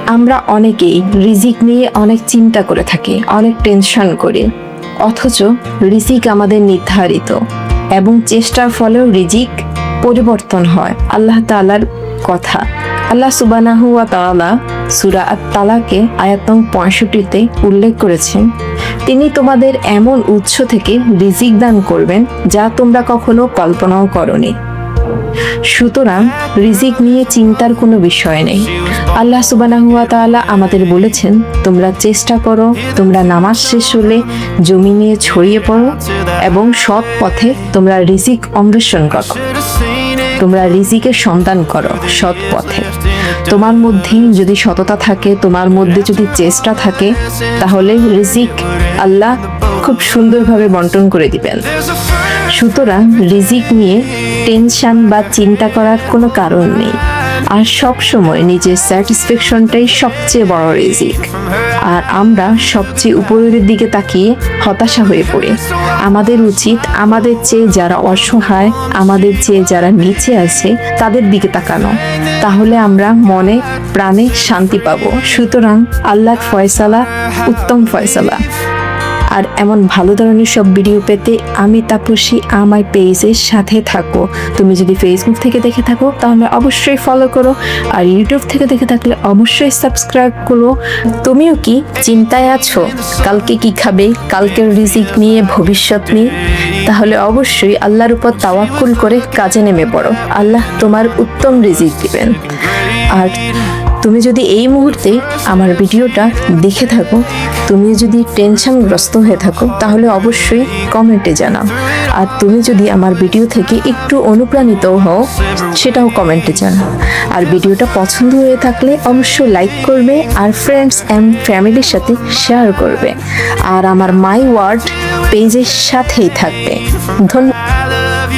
আমরা অনেকেই রিজিক নিয়ে অনেক চিন্তা করে থাকি, অনেক টেনশন করি, অথচ রিজিক আমাদের নির্ধারিত এবং চেষ্টার ফলেও রিজিক পরিবর্তন হয়। আল্লাহ তাআলার কথা, আল্লাহ সুবহানাহু ওয়া তাআলা সূরা আত-তালাকে আয়াত নং ৬৫-তে উল্লেখ করেছেন, তিনি তোমাদের এমন উৎস থেকে রিজিক দান করবেন যা তোমরা কখনো কল্পনাও করনি। সুতরাং রিজিক নিয়ে চিন্তার কোনো বিষয় নেই। আল্লাহ সুবহানাহু ওয়া তাআলা আমাদের বলেছেন, তোমরা চেষ্টা করো, তোমরা নামাজ শেষ হলে জমি নিয়ে ছড়িয়ে পড়ো এবং সৎ পথে তোমরা রিজিক অন্বেষণ করো, তোমরা রিজিকের সন্ধান করো সৎ পথে। তোমার মধ্যে যদি সততা থাকে, তোমার মধ্যে যদি চেষ্টা থাকে, তাহলে রিজিক আল্লাহ খুব সুন্দরভাবে বন্টন করে দিবেন। সুতরাং রিজিক নিয়ে টেনশন বা চিন্তা করার কোনো কারণ নেই। আর সব সময় নিজের স্যাটিসফ্যাকশনটাই সবচেয়ে বড় রিজিক। আর আমরা সবচেয়ে উপরের দিকে তাকিয়ে হতাশা হয়ে পড়ি। আমাদের উচিত আমাদের চেয়ে যারা অসহায়, আমাদের চেয়ে যারা নিচে আছে তাদের দিকে তাকানো, তাহলে আমরা মনে প্রাণে শান্তি পাবো। সুতরাং আল্লাহর ফয়সালা উত্তম ফয়সালা। আর এমন ভালো ধরনের সব ভিডিও পেতে আমি তাপসী আমার পেজের সাথে থাকো। তুমি যদি ফেসবুক থেকে দেখে থাকো তাহলে অবশ্যই ফলো করো, আর ইউটিউব থেকে দেখে থাকলে অবশ্যই সাবস্ক্রাইব করো। তুমিও কি চিন্তায় আছো কালকে কি খাবে, কালকের রিজিক নিয়ে, ভবিষ্যৎ নিয়ে? তাহলে অবশ্যই আল্লাহর উপর তাওয়াক্কুল করে কাজে নেমে পড়ো। আল্লাহ তোমার উত্তম রিজিক দিবেন। আর তুমি যদি এই মুহূর্তে আমার ভিডিওটা দেখে থাকো, তুমি যদি টেনশনগ্রস্ত হয়ে থাকো, তাহলে অবশ্যই কমেন্টে জানাও। আর তুমি যদি আমার ভিডিও থেকে একটু অনুপ্রাণিত হও, সেটাও কমেন্টে জানাও। আর ভিডিওটা পছন্দ হয়ে থাকলে অবশ্যই লাইক করবে, আর ফ্রেন্ডস অ্যান্ড ফ্যামিলির সাথে শেয়ার করবে, আর আমার মাই ওয়ার্ড পেজের সাথেই থাকবে। ধন্যবাদ।